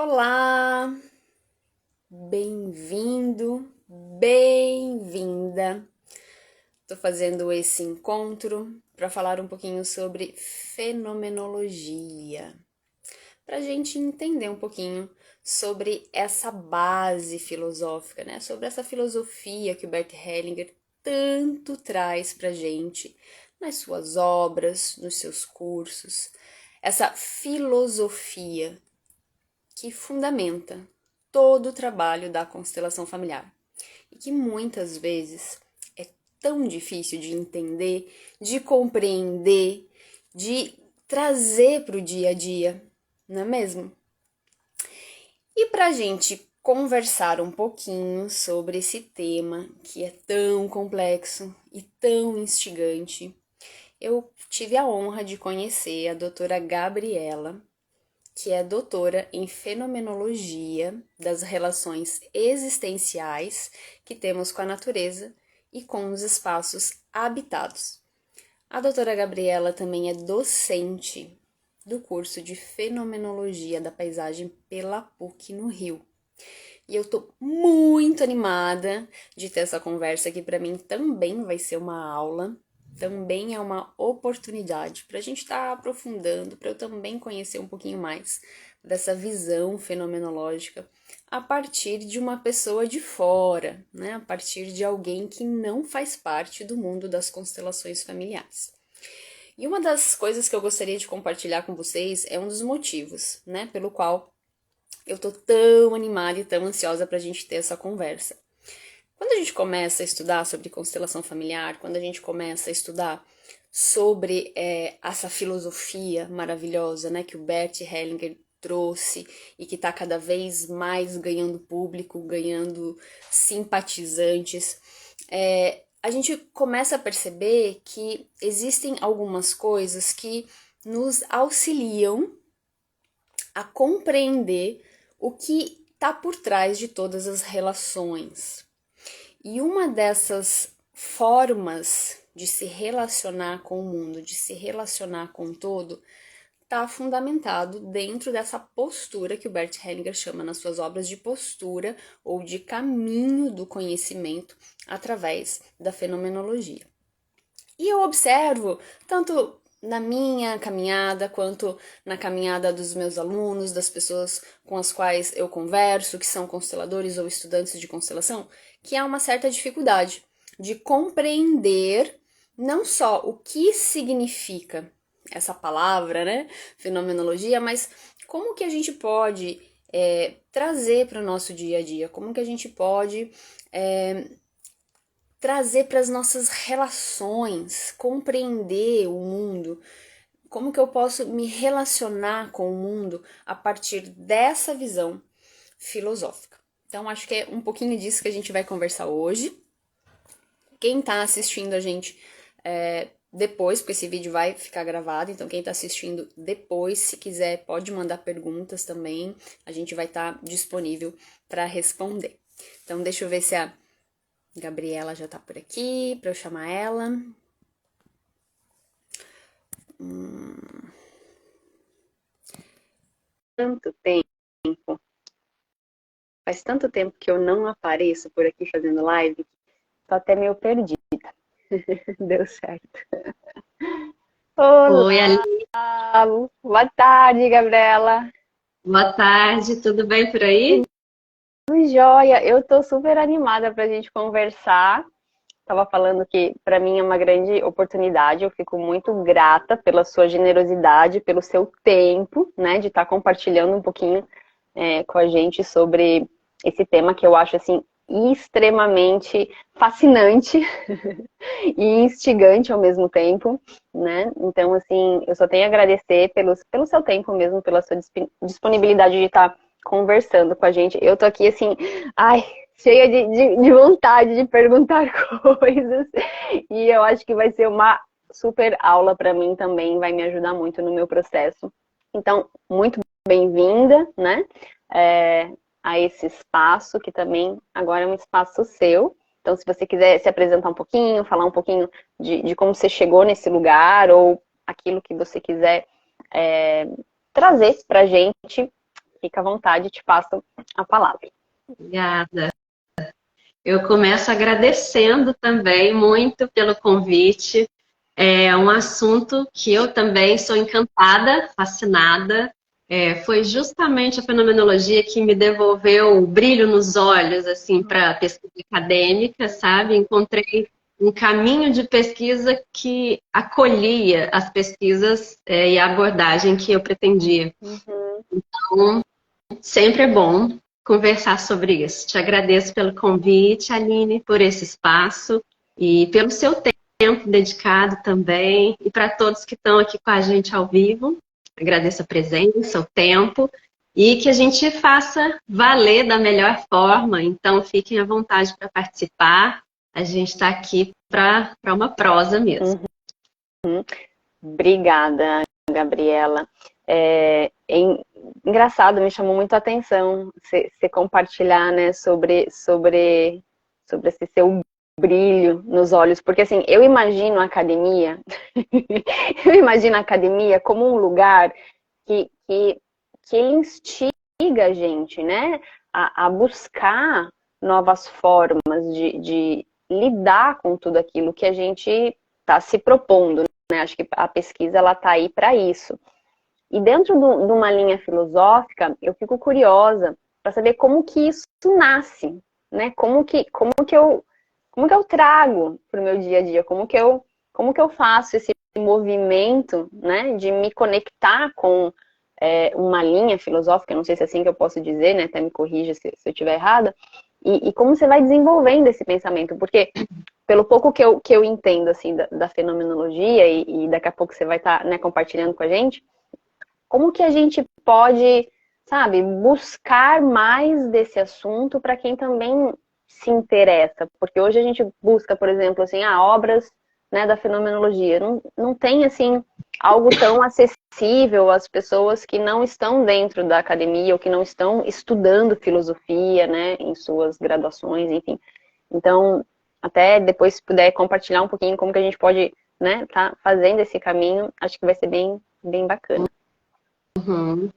Olá, bem-vindo, bem-vinda. Estou fazendo esse encontro para falar um pouquinho sobre fenomenologia, para a gente entender um pouquinho sobre essa base filosófica, né? Sobre essa filosofia que o Bert Hellinger tanto traz para a gente nas suas obras, nos seus cursos. Essa filosofia que fundamenta todo o trabalho da constelação familiar e que muitas vezes é tão difícil de entender, de compreender, de trazer para o dia a dia, não é mesmo? E para a gente conversar um pouquinho sobre esse tema que é tão complexo e tão instigante, eu tive a honra de conhecer a doutora Gabriela, que é doutora em fenomenologia das relações existenciais que temos com a natureza e com os espaços habitados. A doutora Gabriela também é docente do curso de Fenomenologia da Paisagem pela PUC no Rio. E eu tô muito animada de ter essa conversa que para mim também vai ser uma aula, também é uma oportunidade para a gente estar aprofundando, para eu também conhecer um pouquinho mais dessa visão fenomenológica a partir de uma pessoa de fora, né? A partir de alguém que não faz parte do mundo das constelações familiares. E uma das coisas que eu gostaria de compartilhar com vocês é um dos motivos, né, pelo qual eu tô tão animada e tão ansiosa pra gente ter essa conversa. Quando a gente começa a estudar sobre constelação familiar, quando a gente começa a estudar sobre essa filosofia maravilhosa, né, que o Bert Hellinger trouxe e que está cada vez mais ganhando público, ganhando simpatizantes, a gente começa a perceber que existem algumas coisas que nos auxiliam a compreender o que está por trás de todas as relações. E uma dessas formas de se relacionar com o mundo, de se relacionar com o todo, está fundamentado dentro dessa postura que o Bert Hellinger chama nas suas obras de postura ou de caminho do conhecimento através da fenomenologia. E eu observo, tanto na minha caminhada, quanto na caminhada dos meus alunos, das pessoas com as quais eu converso, que são consteladores ou estudantes de constelação, que há uma certa dificuldade de compreender não só o que significa essa palavra, né, fenomenologia, mas como que a gente pode trazer para o nosso dia a dia, como que a gente pode trazer para as nossas relações, compreender o mundo, como que eu posso me relacionar com o mundo a partir dessa visão filosófica. Então, acho que é um pouquinho disso que a gente vai conversar hoje. Quem está assistindo a gente depois, porque esse vídeo vai ficar gravado, então quem está assistindo depois, se quiser, pode mandar perguntas também, a gente vai estar disponível para responder. Então, deixa eu ver se a Gabriela já tá por aqui, para eu chamar ela. Tanto tempo, faz tanto tempo que eu não apareço por aqui fazendo live, tô até meio perdida. Deu certo. Oi, Olá, Aline. boa tarde, Gabriela. Boa tarde, tudo bem por aí? Tudo jóia, eu tô super animada pra gente conversar. Tava falando que para mim é uma grande oportunidade, eu fico muito grata pela sua generosidade, pelo seu tempo, né, de estar compartilhando um pouquinho com a gente sobre esse tema que eu acho assim extremamente fascinante e instigante ao mesmo tempo, né? Então, assim, eu só tenho a agradecer pelo seu tempo mesmo, pela sua disponibilidade de estar conversando com a gente. Eu tô aqui, assim, ai, cheia de vontade de perguntar coisas. E eu acho que vai ser uma super aula para mim também, vai me ajudar muito no meu processo. Então, muito bem-vinda, né? A esse espaço, que também agora é um espaço seu. Então, se você quiser se apresentar um pouquinho, falar um pouquinho de como você chegou nesse lugar, ou aquilo que você quiser trazer pra gente, Fica à vontade, te passo a palavra. Obrigada. Eu começo agradecendo também muito pelo convite. É um assunto que eu também sou encantada, fascinada. Foi justamente a fenomenologia que me devolveu o brilho nos olhos, assim, para a pesquisa acadêmica, sabe? Encontrei um caminho de pesquisa que acolhia as pesquisas e a abordagem que eu pretendia. Então, sempre é bom conversar sobre isso. Te agradeço pelo convite, Aline, por esse espaço e pelo seu tempo dedicado também. E para todos que estão aqui com a gente ao vivo, agradeço a presença, o tempo e que a gente faça valer da melhor forma. Então, fiquem à vontade para participar. A gente está aqui para uma prosa mesmo. Obrigada, Gabriela. Engraçado, me chamou muito a atenção você compartilhar, né, sobre esse seu brilho nos olhos, porque assim, eu imagino a academia, eu imagino a academia como um lugar que ele instiga a gente, né, a buscar novas formas de lidar com tudo aquilo que a gente está se propondo, né? Acho que a pesquisa ela está aí para isso. E dentro de uma linha filosófica, eu fico curiosa para saber como que isso nasce, né? Como que eu trago para o meu dia a dia, como que eu faço esse movimento, né, de me conectar com uma linha filosófica, não sei se é assim que eu posso dizer, né? Até me corrija se eu estiver errada. E como você vai desenvolvendo esse pensamento, porque pelo pouco que eu entendo assim da fenomenologia e daqui a pouco você vai estar, né, compartilhando com a gente, como que a gente pode, sabe, buscar mais desse assunto para quem também se interessa? Porque hoje a gente busca, por exemplo, assim, obras, né, da fenomenologia. Não tem, assim, algo tão acessível às pessoas que não estão dentro da academia ou que não estão estudando filosofia, né, em suas graduações, enfim. Então, até depois, se puder compartilhar um pouquinho como que a gente pode, né, tá fazendo esse caminho, acho que vai ser bem, bem bacana. Uhum.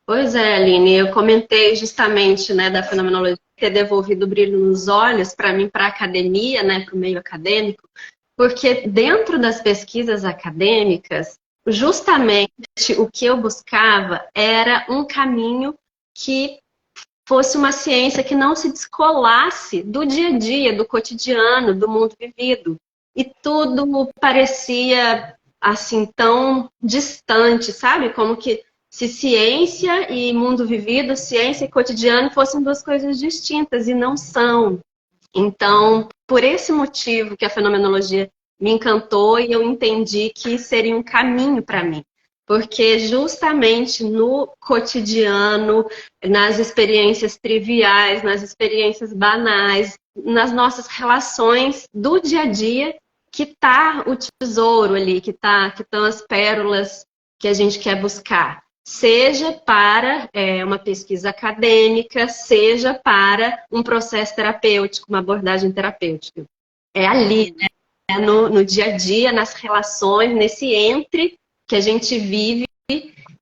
Pois é, Aline, eu comentei justamente, né, da fenomenologia ter devolvido o brilho nos olhos para mim, para a academia, né, para o meio acadêmico, porque dentro das pesquisas acadêmicas, justamente o que eu buscava era um caminho que fosse uma ciência que não se descolasse do dia a dia, do cotidiano, do mundo vivido. E tudo parecia, assim, tão distante, sabe? Como que se ciência e mundo vivido, ciência e cotidiano fossem duas coisas distintas, e não são. Então, por esse motivo que a fenomenologia me encantou e eu entendi que seria um caminho para mim. Porque justamente no cotidiano, nas experiências triviais, nas experiências banais, nas nossas relações do dia a dia, que está o tesouro ali, que estão as pérolas que a gente quer buscar. Seja para uma pesquisa acadêmica, seja para um processo terapêutico, uma abordagem terapêutica. É ali, né, no dia a dia, nas relações, nesse entre que a gente vive,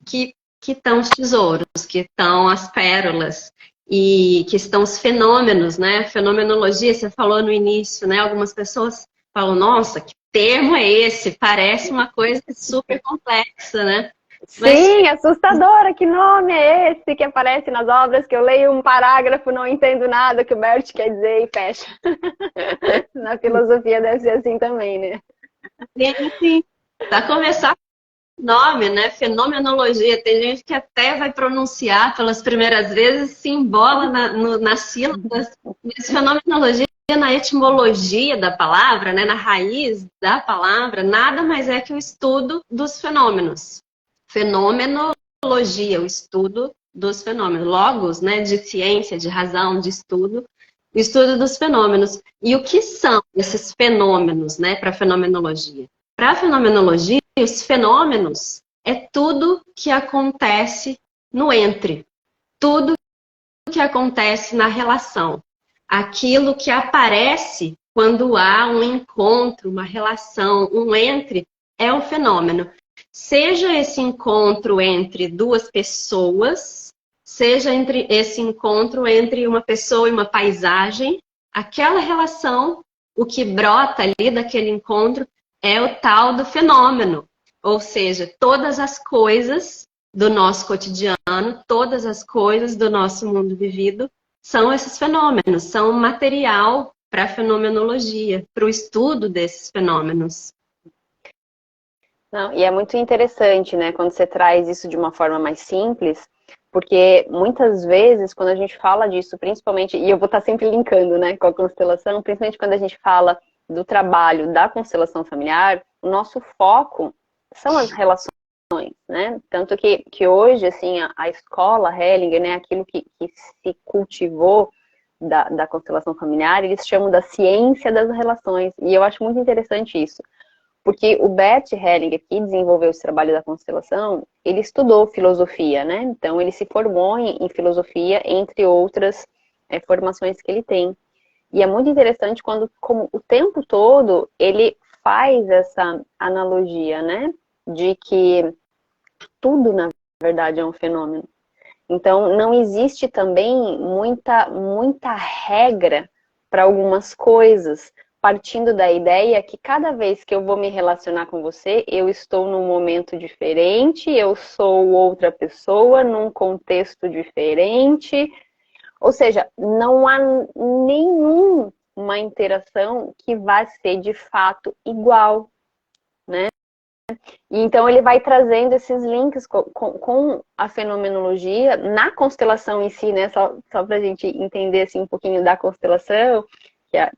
que estão os tesouros, que estão as pérolas e que estão os fenômenos, né? Fenomenologia, você falou no início, né? Algumas pessoas falam, nossa, que termo é esse? Parece uma coisa super complexa, né? Sim, assustadora, que nome é esse que aparece nas obras, que eu leio um parágrafo, não entendo nada que o Bert quer dizer e fecha. Na filosofia deve ser assim também, né? Sim, para começar nome, né? Fenomenologia. Tem gente que até vai pronunciar pelas primeiras vezes, se embola nas sílabas. Mas fenomenologia, na etimologia da palavra, né? Na raiz da palavra, nada mais é que o estudo dos fenômenos. Fenomenologia, o estudo dos fenômenos. Logos, né? De ciência, de razão, de estudo. O estudo dos fenômenos. E o que são esses fenômenos, né? Para a fenomenologia? Para a fenomenologia, os fenômenos é tudo que acontece no entre, tudo que acontece na relação, aquilo que aparece quando há um encontro, uma relação, um entre, é um fenômeno. Seja esse encontro entre duas pessoas, seja entre esse encontro entre uma pessoa e uma paisagem, aquela relação, o que brota ali daquele encontro é o tal do fenômeno. Ou seja, todas as coisas do nosso cotidiano, todas as coisas do nosso mundo vivido são esses fenômenos, são material para a fenomenologia, para o estudo desses fenômenos. Não, e é muito interessante, né, quando você traz isso de uma forma mais simples, porque muitas vezes, quando a gente fala disso, principalmente, e eu vou estar sempre linkando, né, com a constelação, principalmente quando a gente fala do trabalho da constelação familiar, o nosso foco são as relações, né? Tanto que hoje, assim, a escola Hellinger, né, aquilo que se cultivou da constelação familiar, eles chamam da ciência das relações, e eu acho muito interessante isso. Porque o Bert Hellinger, que desenvolveu esse trabalho da constelação, ele estudou filosofia, né? Então, ele se formou em filosofia, entre outras formações que ele tem. E é muito interessante quando, como o tempo todo, ele faz essa analogia, né? De que tudo, na verdade, é um fenômeno. Então, não existe também muita regra para algumas coisas, partindo da ideia que cada vez que eu vou me relacionar com você, eu estou num momento diferente, eu sou outra pessoa, num contexto diferente. Ou seja, não há nenhuma interação que vá ser de fato igual, né? E então ele vai trazendo esses links com a fenomenologia na constelação em si, né? Só para a gente entender assim, um pouquinho da constelação,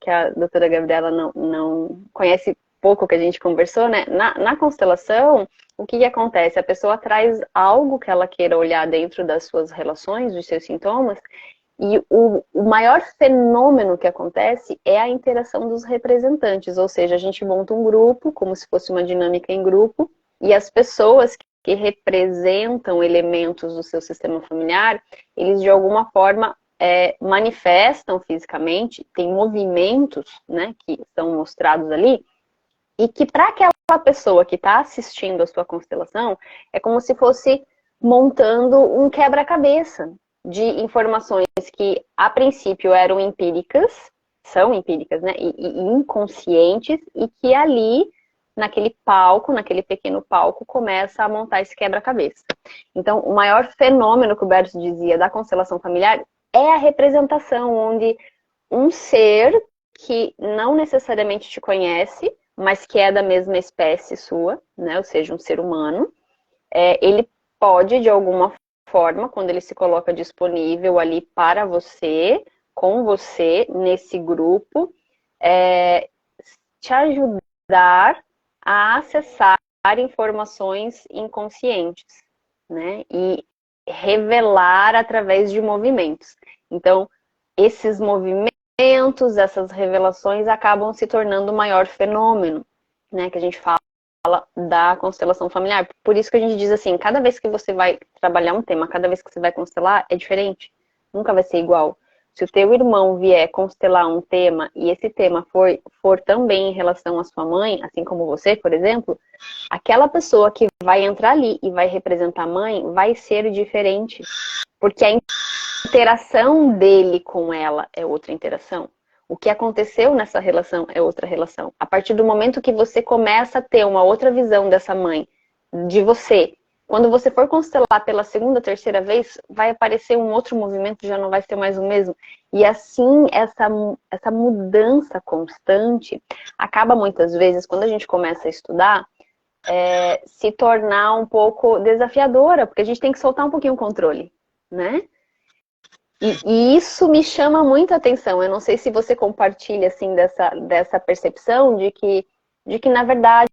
que a doutora Gabriela não conhece pouco que a gente conversou, né? Na constelação, o que acontece? A pessoa traz algo que ela queira olhar dentro das suas relações, dos seus sintomas, e o maior fenômeno que acontece é a interação dos representantes, ou seja, a gente monta um grupo, como se fosse uma dinâmica em grupo, e as pessoas que representam elementos do seu sistema familiar, eles de alguma forma manifestam fisicamente, tem movimentos, né, que são mostrados ali, e que para aquela pessoa que está assistindo a sua constelação, é como se fosse montando um quebra-cabeça de informações que a princípio eram empíricas, são empíricas, né, e inconscientes, e que ali, naquele palco, naquele pequeno palco, começa a montar esse quebra-cabeça. Então, o maior fenômeno que o Berto dizia da constelação familiar é a representação, onde um ser que não necessariamente te conhece, mas que é da mesma espécie sua, né, ou seja, um ser humano, ele pode, de alguma forma, quando ele se coloca disponível ali para você, com você, nesse grupo, te ajudar a acessar informações inconscientes, né? E revelar através de movimentos. Então, esses movimentos, essas revelações acabam se tornando o maior fenômeno, né? Que a gente fala da constelação familiar. Por isso que a gente diz assim, cada vez que você vai trabalhar um tema, cada vez que você vai constelar, é diferente. Nunca vai ser igual. Se o teu irmão vier constelar um tema e esse tema for também em relação à sua mãe, assim como você, por exemplo, aquela pessoa que vai entrar ali e vai representar a mãe vai ser diferente. Porque a interação dele com ela é outra interação. O que aconteceu nessa relação é outra relação. A partir do momento que você começa a ter uma outra visão dessa mãe, de você, quando você for constelar pela segunda, terceira vez, vai aparecer um outro movimento, já não vai ser mais o mesmo. E assim, essa mudança constante acaba muitas vezes, quando a gente começa a estudar, se tornar um pouco desafiadora, porque a gente tem que soltar um pouquinho o controle, né? E isso me chama muita atenção. Eu não sei se você compartilha assim dessa percepção de que na verdade,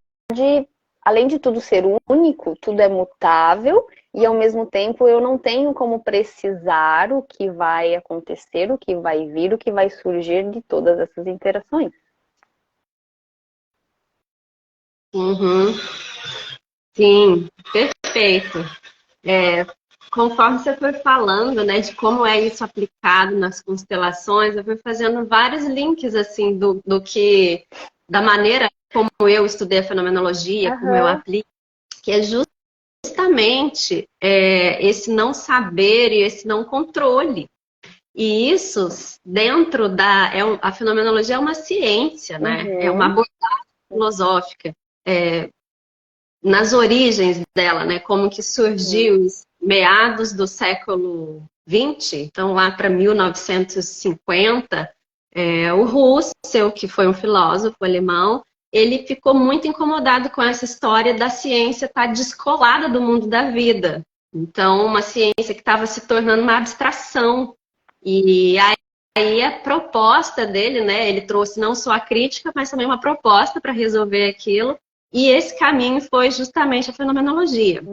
além de tudo ser único, tudo é mutável e ao mesmo tempo eu não tenho como precisar o que vai acontecer, o que vai vir, o que vai surgir de todas essas interações. Uhum. Sim, perfeito. Conforme você foi falando, né, de como é isso aplicado nas constelações, eu fui fazendo vários links, assim, da maneira como eu estudei a fenomenologia, como eu aplico, que é justamente justamente esse não saber e esse não controle. E isso, dentro a fenomenologia é uma ciência, né? É uma abordagem filosófica. Nas origens dela, né? Como que surgiu os meados do século XX, então lá para 1950, o Russell, que foi um filósofo alemão, ele ficou muito incomodado com essa história da ciência estar descolada do mundo da vida. Então, uma ciência que estava se tornando uma abstração. E aí a proposta dele, né? Ele trouxe não só a crítica, mas também uma proposta para resolver aquilo. E esse caminho foi justamente a fenomenologia,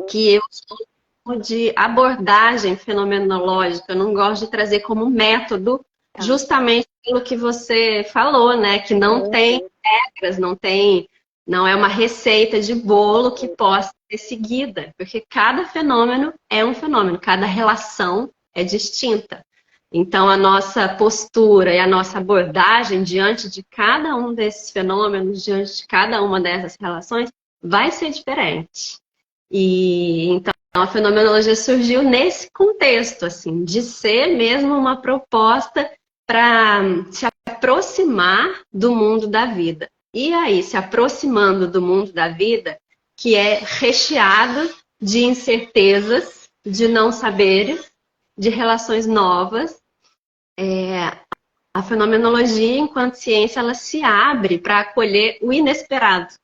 que eu chamo de abordagem fenomenológica. Eu não gosto de trazer como método, justamente pelo que você falou, né? Que não tem regras, não é uma receita de bolo que possa ser seguida, porque cada fenômeno é um fenômeno, cada relação é distinta. Então, a nossa postura e a nossa abordagem diante de cada um desses fenômenos, diante de cada uma dessas relações, vai ser diferente. E então, a fenomenologia surgiu nesse contexto, assim, de ser mesmo uma proposta para se aproximar do mundo da vida. E aí, se aproximando do mundo da vida, que é recheado de incertezas, de não saberes, de relações novas, a fenomenologia, enquanto ciência, ela se abre para acolher o inesperado,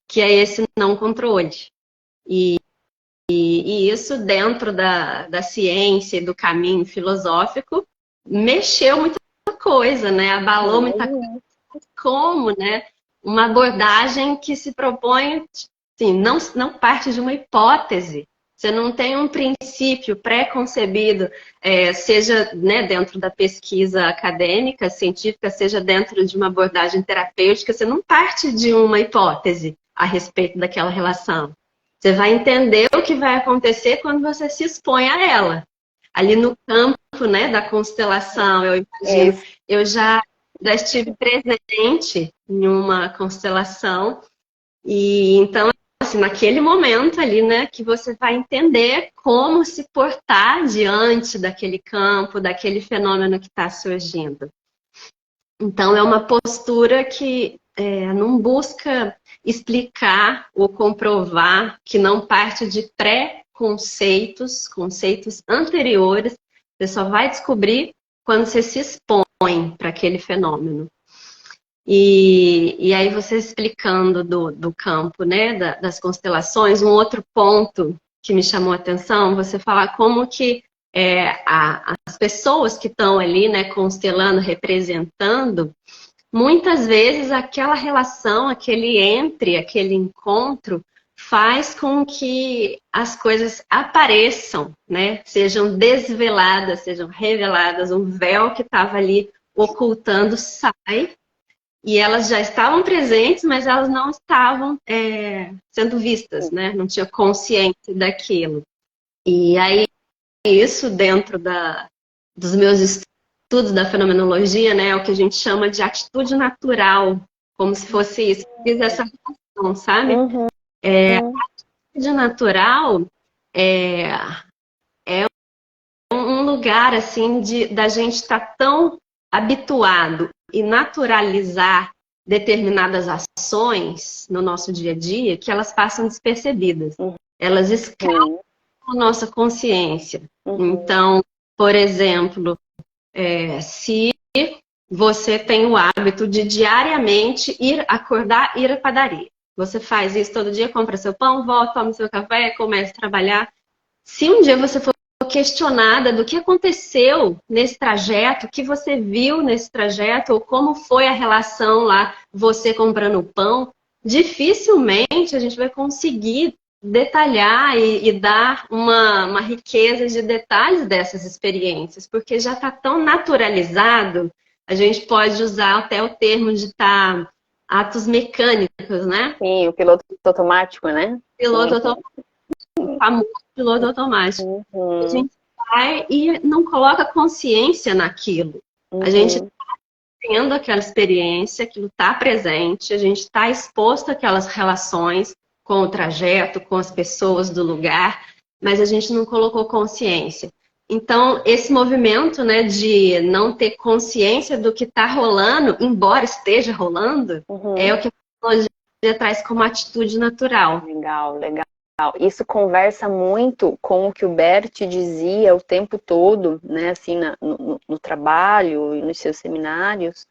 que é esse não controle. E isso, dentro da ciência e do caminho filosófico, mexeu muita coisa, né? Abalou muita coisa. Como, né? Uma abordagem que se propõe, assim, não parte de uma hipótese. Você não tem um princípio pré-concebido, seja, né, dentro da pesquisa acadêmica, científica, seja dentro de uma abordagem terapêutica, você não parte de uma hipótese a respeito daquela relação. Você vai entender o que vai acontecer quando você se expõe a ela. Ali no campo, né, da constelação, eu imagino, eu já estive presente em uma constelação, e então, assim, naquele momento ali, né, que você vai entender como se portar diante daquele campo, daquele fenômeno que está surgindo. Então, é uma postura que não busca explicar ou comprovar, que não parte de pré-conceitos, conceitos anteriores. Você só vai descobrir quando você se expõe para aquele fenômeno. E aí você explicando do campo, né, das constelações, um outro ponto que me chamou a atenção, você falar como que as pessoas que estão ali, né, constelando, representando, muitas vezes aquela relação, aquele encontro, faz com que as coisas apareçam, né, sejam desveladas, sejam reveladas, um véu que estava ali ocultando sai. E elas já estavam presentes, mas elas não estavam sendo vistas, né? Não tinha consciência daquilo. E aí, isso dentro dos meus estudos da fenomenologia, né? É o que a gente chama de atitude natural. Como se fosse isso. Fiz essa relação, sabe? A atitude natural é um lugar, assim, da gente estar tão habituado e naturalizar determinadas ações no nosso dia a dia que elas passam despercebidas. Elas escapam da nossa consciência. Então, por exemplo, se você tem o hábito de diariamente acordar, ir à padaria. Você faz isso todo dia, compra seu pão, volta, toma seu café, começa a trabalhar. Se um dia você for questionada do que aconteceu nesse trajeto, o que você viu nesse trajeto, ou como foi a relação lá, você comprando o pão, dificilmente a gente vai conseguir detalhar e dar uma riqueza de detalhes dessas experiências, porque já está tão naturalizado, a gente pode usar até o termo de estar atos mecânicos, né? Sim, o piloto automático, né? Piloto automático. O famoso piloto automático. A gente vai e não coloca consciência naquilo. A gente está tendo aquela experiência, aquilo está presente, a gente está exposto àquelas relações, com o trajeto, com as pessoas do lugar, mas a gente não colocou consciência. Então, esse movimento, né, de não ter consciência do que está rolando, embora esteja rolando, é o que a tecnologia traz como atitude natural. Legal, legal. Isso conversa muito com o que o Bert dizia o tempo todo, né, assim, no trabalho e nos seus seminários,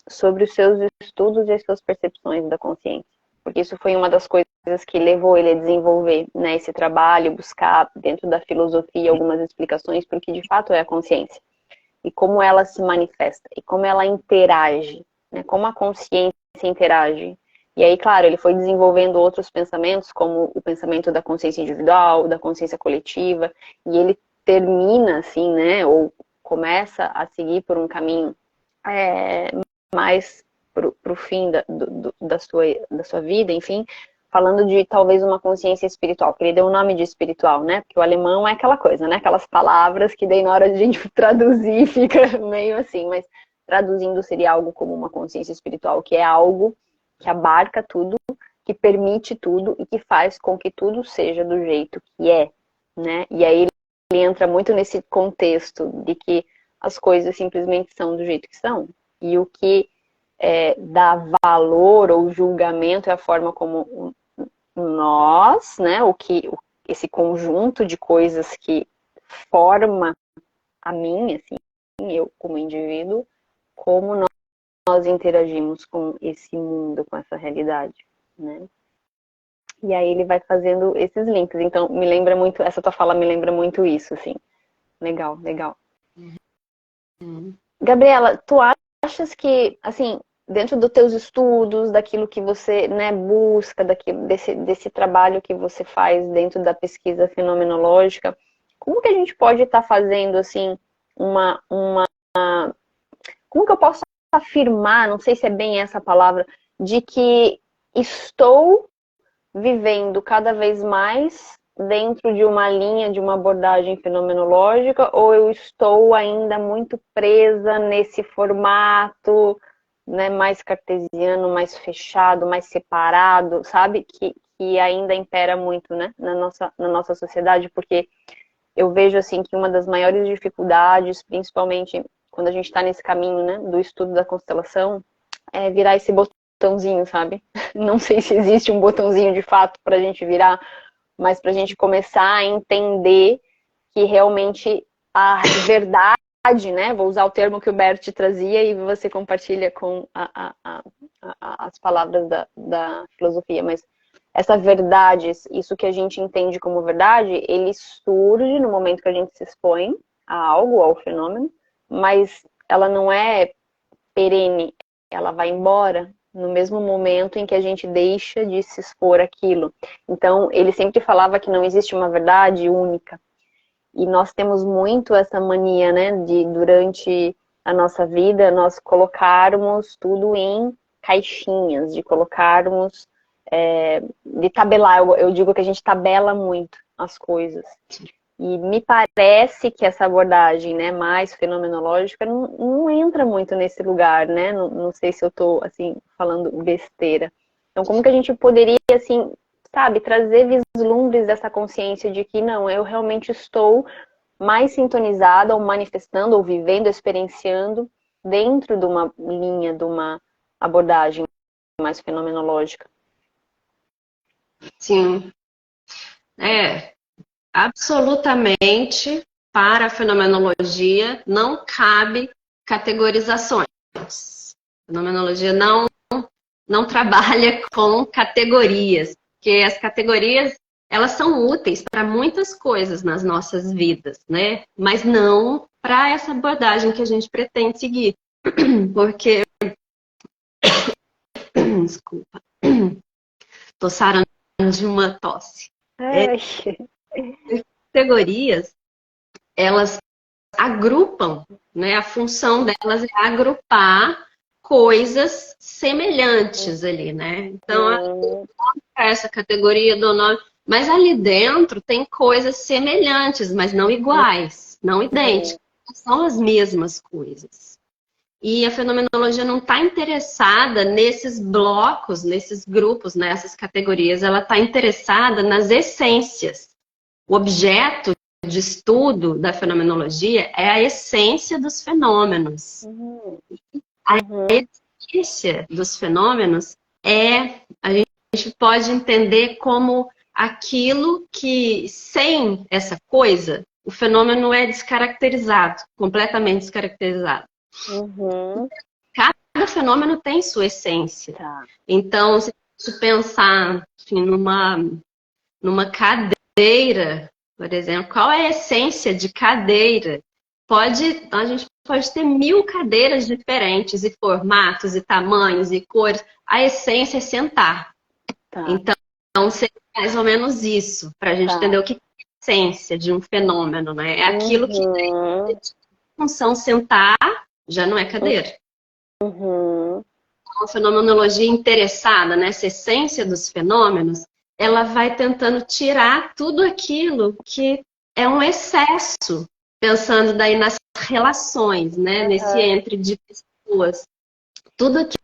sobre os seus estudos e as suas percepções da consciência. Porque isso foi uma das coisas que levou ele a desenvolver, né, esse trabalho, buscar dentro da filosofia algumas explicações para o que de fato é a consciência. E como ela se manifesta, e como ela interage, né, como a consciência interage. E aí, claro, ele foi desenvolvendo outros pensamentos, como o pensamento da consciência individual, da consciência coletiva, e ele termina, assim, né, ou começa a seguir por um caminho mais para o fim da sua vida, enfim, falando de talvez uma consciência espiritual, que ele deu o nome de espiritual, né, porque o alemão é aquela coisa, né, aquelas palavras que daí na hora de a gente traduzir fica meio assim, mas traduzindo seria algo como uma consciência espiritual, que é algo que abarca tudo, que permite tudo e que faz com que tudo seja do jeito que é, né? E aí ele entra muito nesse contexto de que as coisas simplesmente são do jeito que são. E o que dá valor ou julgamento é a forma como nós, né? Esse conjunto de coisas que forma a mim, assim, eu como indivíduo, como nós interagimos com esse mundo, com essa realidade, né? E aí ele vai fazendo esses links. Então, me lembra muito, essa tua fala me lembra muito isso, assim. Legal, legal. Gabriela, tu achas que, assim, dentro dos teus estudos, daquilo que você, né, busca, desse trabalho que você faz dentro da pesquisa fenomenológica, como que a gente pode estar fazendo, assim, como que eu posso afirmar, não sei se é bem essa palavra, de que estou vivendo cada vez mais dentro de uma linha, de uma abordagem fenomenológica, ou eu estou ainda muito presa nesse formato, né, mais cartesiano, mais fechado, mais separado, sabe? Que ainda impera muito, né, na nossa sociedade, porque eu vejo assim que uma das maiores dificuldades, principalmente quando a gente está nesse caminho, né, do estudo da constelação, é virar esse botãozinho, sabe? Não sei se existe um botãozinho de fato para a gente virar, mas para a gente começar a entender que realmente a verdade, né? Vou usar o termo que o Bert trazia e você compartilha com as palavras da filosofia, mas essa verdade, isso que a gente entende como verdade, ele surge no momento que a gente se expõe a algo, ao fenômeno, mas ela não é perene, ela vai embora no mesmo momento em que a gente deixa de se expor àquilo. Então, ele sempre falava que não existe uma verdade única. E nós temos muito essa mania, né, de durante a nossa vida, nós colocarmos tudo em caixinhas, de colocarmos, de tabelar. Eu digo que a gente tabela muito as coisas. E me parece que essa abordagem, né, mais fenomenológica não entra muito nesse lugar, né? Não sei se eu estou, assim, falando besteira. Então, como que a gente poderia, assim, sabe, trazer vislumbres dessa consciência de que, não, eu realmente estou mais sintonizada, ou manifestando, ou vivendo, experienciando dentro de uma linha, de uma abordagem mais fenomenológica? Sim. Absolutamente, para a fenomenologia não cabe categorizações. A fenomenologia não trabalha com categorias, porque as categorias elas são úteis para muitas coisas nas nossas vidas, né? Mas não para essa abordagem que a gente pretende seguir. Porque, desculpa, tô sarando de uma tosse. Categorias, elas agrupam, né? A função delas é agrupar coisas semelhantes ali, né? Então, essa categoria do nome, mas ali dentro tem coisas semelhantes, mas não iguais, não idênticas, são as mesmas coisas. E a fenomenologia não está interessada nesses blocos, nesses grupos, nessas categorias. Ela está interessada nas essências. O objeto de estudo da fenomenologia é a essência dos fenômenos. A essência dos fenômenos a gente pode entender como aquilo que, sem essa coisa, o fenômeno é descaracterizado, completamente descaracterizado. Cada fenômeno tem sua essência. Tá. Então, se a gente pensar assim, numa cadeira, por exemplo, qual é a essência de cadeira? A gente pode ter 1000 cadeiras diferentes, e formatos, e tamanhos, e cores. A essência é sentar. Tá. Então, seria mais ou menos isso, para a gente entender o que é a essência de um fenômeno, né? É aquilo que tem função sentar, já não é cadeira. A fenomenologia interessada nessa essência dos fenômenos, ela vai tentando tirar tudo aquilo que é um excesso, pensando daí nas relações, né? Nesse entre de pessoas. Tudo que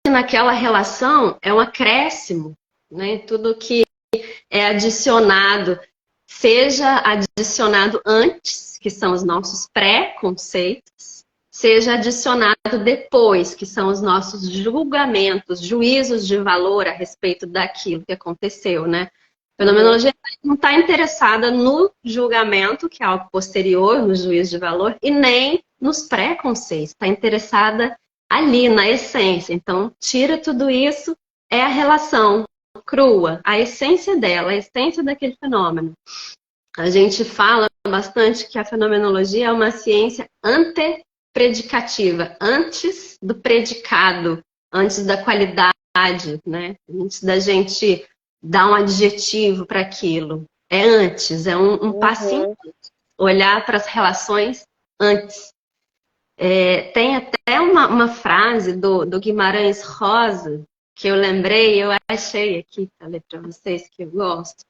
naquela relação é um acréscimo, né? Tudo que é adicionado, seja adicionado antes, que são os nossos pré-conceitos, seja adicionado depois, que são os nossos julgamentos, juízos de valor a respeito daquilo que aconteceu, né? A fenomenologia não está interessada no julgamento, que é algo posterior, no juízo de valor, e nem nos pré-conceitos. Está interessada ali, na essência. Então, tira tudo isso, é a relação crua, a essência dela, a essência daquele fenômeno. A gente fala bastante que a fenomenologia é uma ciência antepredicativa, antes do predicado, antes da qualidade, né? Antes da gente dar um adjetivo para aquilo. É antes, é um passinho, olhar para as relações antes. Tem até uma frase do Guimarães Rosa, que eu lembrei, eu achei aqui para ler para vocês, que eu gosto.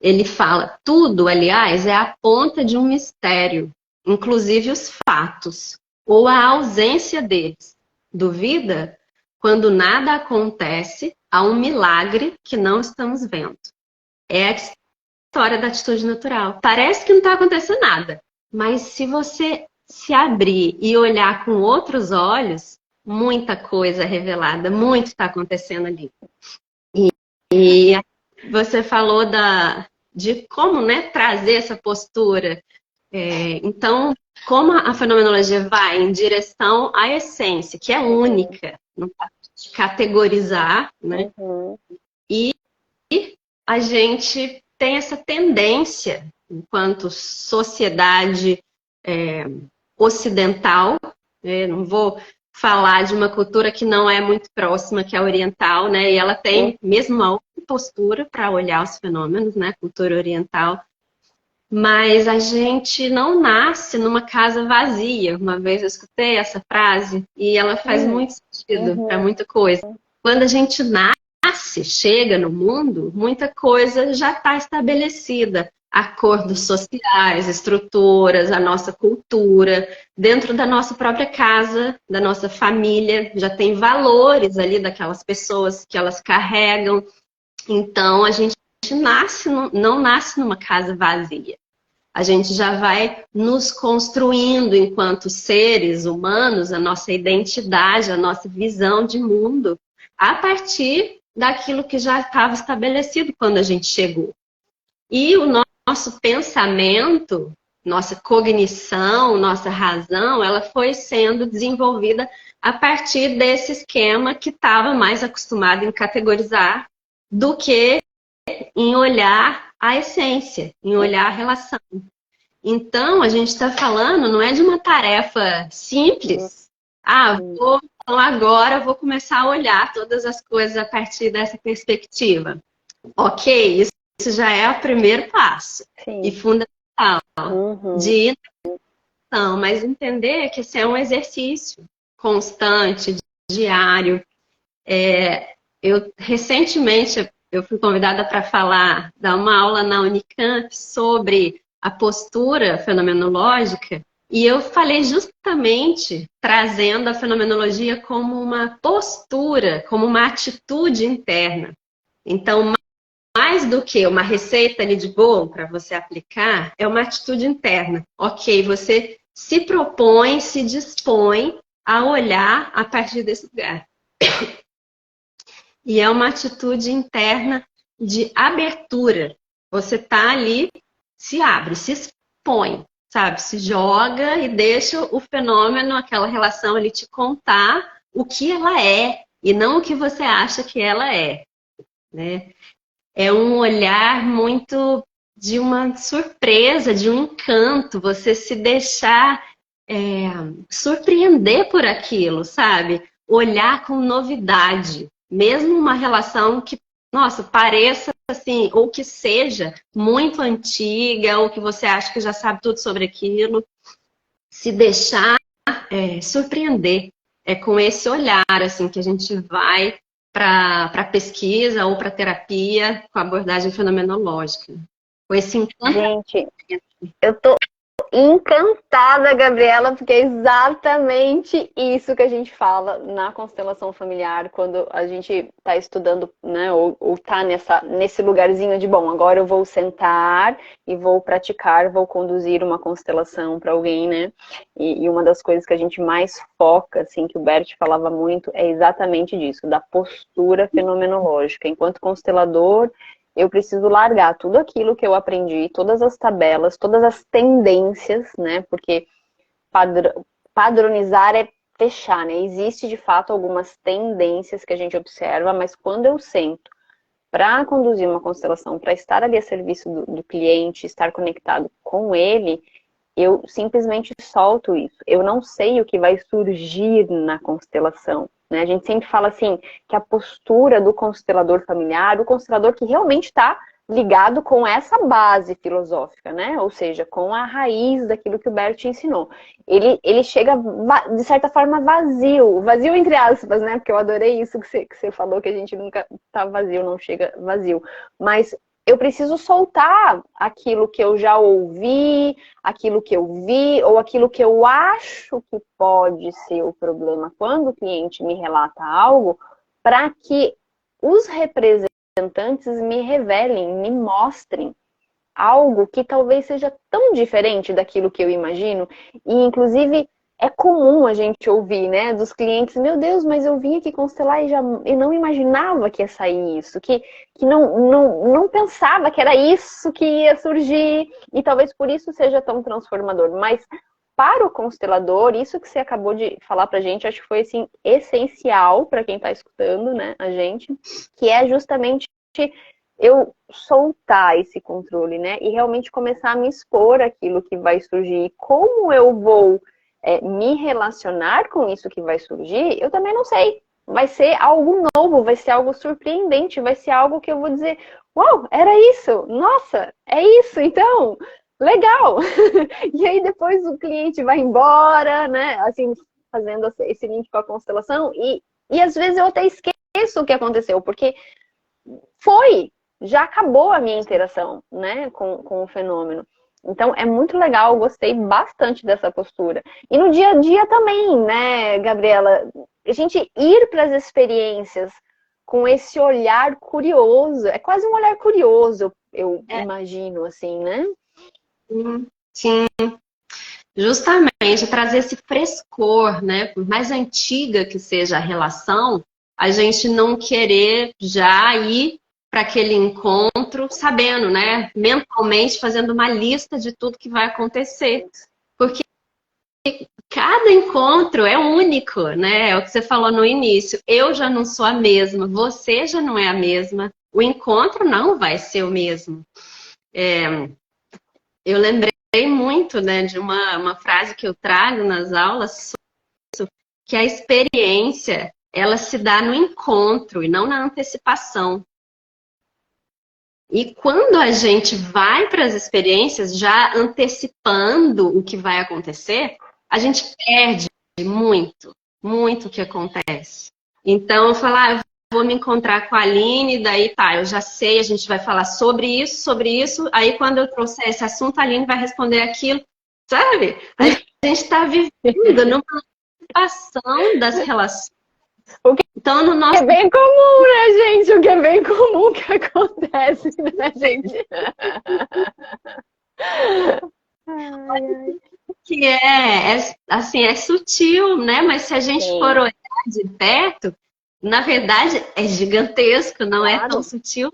Ele fala, tudo, aliás, é a ponta de um mistério, inclusive os fatos, ou a ausência deles. Duvida? Quando nada acontece, há um milagre que não estamos vendo. É a história da atitude natural. Parece que não está acontecendo nada, mas se você se abrir e olhar com outros olhos, muita coisa é revelada, muito está acontecendo ali. E você falou de como, né, trazer essa postura. Então, como a fenomenologia vai em direção à essência, que é única, não pode categorizar, né? E a gente tem essa tendência, enquanto sociedade ocidental, não vou falar de uma cultura que não é muito próxima, que é a oriental, né? E ela tem mesmo uma outra postura para olhar os fenômenos, né? Cultura oriental. Mas a gente não nasce numa casa vazia. Uma vez eu escutei essa frase e ela faz muito sentido para muita coisa. Quando a gente nasce, chega no mundo, muita coisa já está estabelecida. Acordos sociais, estruturas, a nossa cultura, dentro da nossa própria casa, da nossa família, já tem valores ali daquelas pessoas que elas carregam. Então, a gente não nasce numa casa vazia. A gente já vai nos construindo enquanto seres humanos, a nossa identidade, a nossa visão de mundo, a partir daquilo que já estava estabelecido quando a gente chegou. E o nosso pensamento, nossa cognição, nossa razão, ela foi sendo desenvolvida a partir desse esquema que estava mais acostumado em categorizar do que em olhar a essência, em olhar a relação. Então, a gente está falando, não é de uma tarefa simples. Agora vou começar a olhar todas as coisas a partir dessa perspectiva. Ok, isso já é o primeiro passo. Sim. E fundamental de inação, mas entender que esse é um exercício constante, diário. Recentemente, eu fui convidada para dar uma aula na Unicamp sobre a postura fenomenológica E eu falei justamente trazendo a fenomenologia como uma postura, como uma atitude interna. Então, mais do que uma receita ali de bolo para você aplicar, é uma atitude interna. Ok, você se propõe, se dispõe a olhar a partir desse lugar. E é uma atitude interna de abertura. Você está ali, se abre, se expõe, sabe? Se joga e deixa o fenômeno, aquela relação ali te contar o que ela é e não o que você acha que ela é, né? É um olhar muito de uma surpresa, de um encanto, você se deixar surpreender por aquilo, sabe? Olhar com novidade, mesmo uma relação que, nossa, pareça assim, ou que seja muito antiga, ou que você acha que já sabe tudo sobre aquilo, se deixar surpreender. É com esse olhar assim que a gente vai para pesquisa ou para terapia com abordagem fenomenológica. Com esse encantamento. Gente, eu tô encantada, Gabriela, porque é exatamente isso que a gente fala na constelação familiar, quando a gente está estudando, né, ou tá nesse lugarzinho de, bom, agora eu vou sentar e vou praticar, vou conduzir uma constelação para alguém, né? E uma das coisas que a gente mais foca, assim, que o Bert falava muito, é exatamente disso, da postura fenomenológica. Enquanto constelador, eu preciso largar tudo aquilo que eu aprendi, todas as tabelas, todas as tendências, né? Porque padronizar é fechar, né? Existe de fato algumas tendências que a gente observa, mas quando eu sento para conduzir uma constelação, para estar ali a serviço do cliente, estar conectado com ele, eu simplesmente solto isso. Eu não sei o que vai surgir na constelação, né? A gente sempre fala assim, que a postura do constelador familiar, o constelador que realmente está ligado com essa base filosófica, né? Ou seja, com a raiz daquilo que o Bert ensinou. Ele chega, de certa forma, vazio entre aspas, né? Porque eu adorei isso que você falou, que a gente nunca tá vazio, não chega vazio. Mas eu preciso soltar aquilo que eu já ouvi, aquilo que eu vi, ou aquilo que eu acho que pode ser o problema quando o cliente me relata algo, para que os representantes me revelem, me mostrem algo que talvez seja tão diferente daquilo que eu imagino. E, inclusive, é comum a gente ouvir, né, dos clientes, meu Deus, mas eu vim aqui constelar e não imaginava que ia sair isso, que não pensava que era isso que ia surgir, e talvez por isso seja tão transformador. Mas para o constelador, isso que você acabou de falar pra gente, acho que foi assim, essencial para quem está escutando, né, a gente, que é justamente eu soltar esse controle, né, e realmente começar a me expor aquilo que vai surgir. Como eu vou me relacionar com isso que vai surgir, eu também não sei. Vai ser algo novo, vai ser algo surpreendente, vai ser algo que eu vou dizer, uau, era isso, nossa, é isso, então, legal. E aí depois o cliente vai embora, né, assim, fazendo esse link com a constelação, e às vezes eu até esqueço o que aconteceu, porque já acabou a minha interação, né, com o fenômeno. Então, é muito legal, eu gostei bastante dessa postura. E no dia a dia também, né, Gabriela? A gente ir para as experiências com esse olhar curioso, é quase um olhar curioso, eu imagino, assim, né? Sim, justamente trazer esse frescor, né? Por mais antiga que seja a relação, a gente não querer já ir para aquele encontro sabendo, né? Mentalmente fazendo uma lista de tudo que vai acontecer. Porque cada encontro é único, né? É o que você falou no início. Eu já não sou a mesma, você já não é a mesma. O encontro não vai ser o mesmo. Eu lembrei muito, né, de uma frase que eu trago nas aulas, que a experiência, ela se dá no encontro e não na antecipação. E quando a gente vai para as experiências já antecipando o que vai acontecer, a gente perde muito, muito o que acontece. Então, eu falar, eu vou me encontrar com a Aline, daí tá, eu já sei, a gente vai falar sobre isso, aí quando eu trouxer esse assunto, a Aline vai responder aquilo, sabe? A gente está vivendo numa antecipação das relações. O que Então, no é nosso bem comum, né, gente? O que é bem comum que acontece, né, gente? Ai, ai. que assim, é sutil, né? Mas se a gente for Sim, olhar de perto, na verdade é gigantesco, não é tão claro. sutil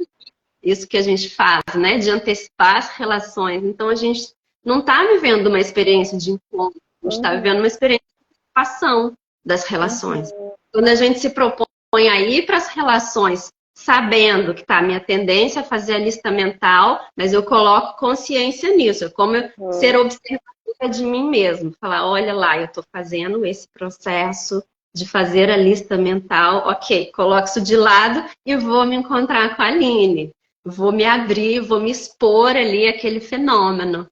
isso que a gente faz, né? De antecipar as relações. Então a gente não está vivendo uma experiência de encontro, a gente está Uhum, vivendo uma experiência de antecipação das relações. uhum, Quando a gente se propõe a ir para as relações sabendo que tá, minha tendência é fazer a lista mental, mas eu coloco consciência nisso, é como eu ser uhum. observadora de mim mesmo, falar, olha lá, eu estou fazendo esse processo de fazer a lista mental, ok, coloco isso de lado e vou me encontrar com a Aline, vou me abrir, vou me expor ali àquele fenômeno.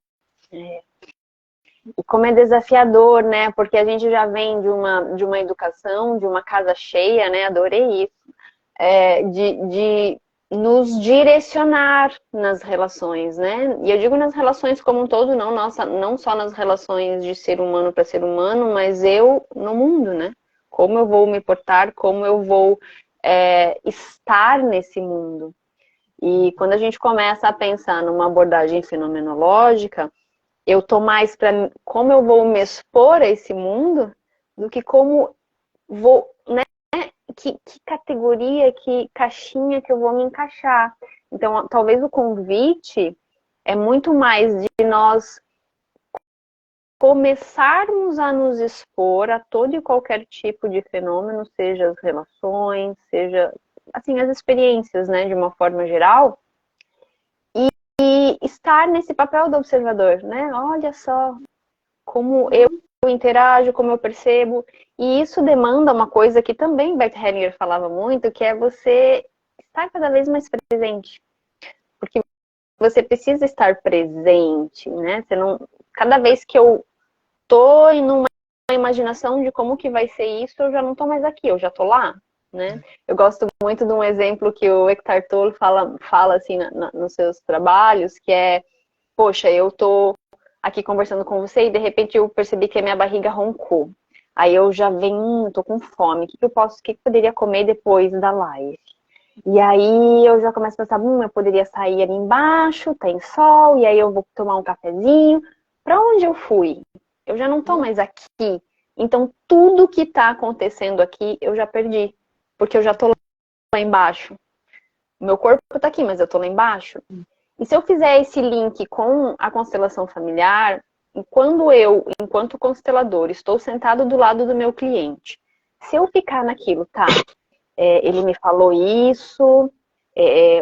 E como é desafiador, né? Porque a gente já vem de uma educação, de uma casa cheia, né? Adorei isso. De nos direcionar nas relações, né? E eu digo nas relações como um todo, não só nas relações de ser humano para ser humano, mas eu no mundo, né? Como eu vou me portar, como eu vou estar nesse mundo. E quando a gente começa a pensar numa abordagem fenomenológica, eu tô mais para como eu vou me expor a esse mundo do que como vou, né? Que categoria, que caixinha que eu vou me encaixar. Então, talvez o convite é muito mais de nós começarmos a nos expor a todo e qualquer tipo de fenômeno, seja as relações, seja assim as experiências, né, de uma forma geral, e estar nesse papel do observador, né? Olha só como eu interajo, como eu percebo. E isso demanda uma coisa que também Bert Hellinger falava muito, que é você estar cada vez mais presente. Porque você precisa estar presente, né? Você não... Cada vez que eu tô em uma imaginação de como que vai ser isso, eu já não tô mais aqui, eu já tô lá, né? Eu gosto muito de um exemplo que o Eckhart Tolle fala assim nos seus trabalhos, que é, poxa, eu tô aqui conversando com você e de repente eu percebi que a minha barriga roncou. Aí eu já venho, tô com fome. O que eu poderia comer depois da live? E aí eu já começo a pensar, eu poderia sair ali embaixo, tem sol, e aí eu vou tomar um cafezinho. Para onde eu fui? Eu já não tô mais aqui. Então tudo que tá acontecendo aqui eu já perdi, porque eu já tô lá embaixo. O meu corpo tá aqui, mas eu tô lá embaixo. E se eu fizer esse link com a constelação familiar, quando eu, enquanto constelador, estou sentado do lado do meu cliente, se eu ficar naquilo, tá? Ele me falou isso,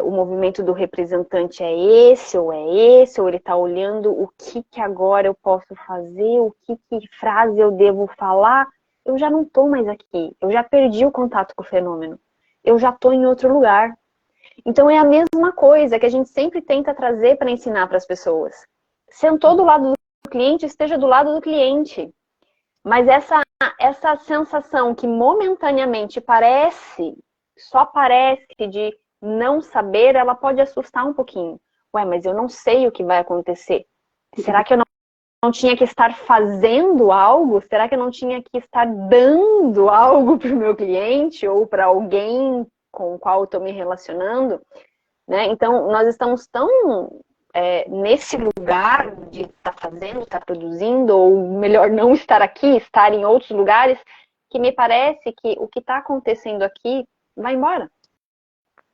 o movimento do representante é esse, ou ele está olhando o que agora eu posso fazer, que frase eu devo falar, eu já não estou mais aqui, eu já perdi o contato com o fenômeno, eu já estou em outro lugar. Então é a mesma coisa que a gente sempre tenta trazer para ensinar para as pessoas. Sentou do lado do cliente, esteja do lado do cliente. Mas essa sensação que momentaneamente só parece de não saber, ela pode assustar um pouquinho. Ué, mas eu não sei o que vai acontecer. Será que eu não tinha que estar fazendo algo? Será que eu não tinha que estar dando algo para o meu cliente ou para alguém com o qual eu estou me relacionando? Né? Então, nós estamos tão nesse lugar de estar fazendo, estar produzindo, ou melhor, não estar aqui, estar em outros lugares, que me parece que o que está acontecendo aqui vai embora.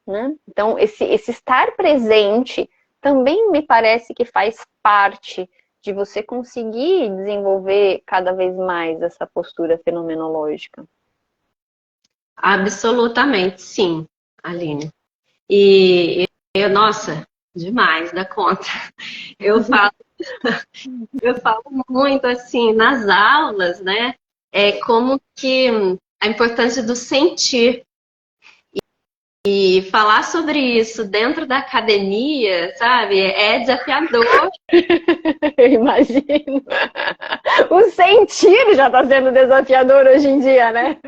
Né? Então, esse estar presente também me parece que faz parte de você conseguir desenvolver cada vez mais essa postura fenomenológica. Absolutamente, sim, Aline. E nossa, demais da conta. Eu falo, eu falo muito assim nas aulas, né? Como que a importância do sentir. E falar sobre isso dentro da academia, sabe, é desafiador. Eu imagino. O sentir já está sendo desafiador hoje em dia, né?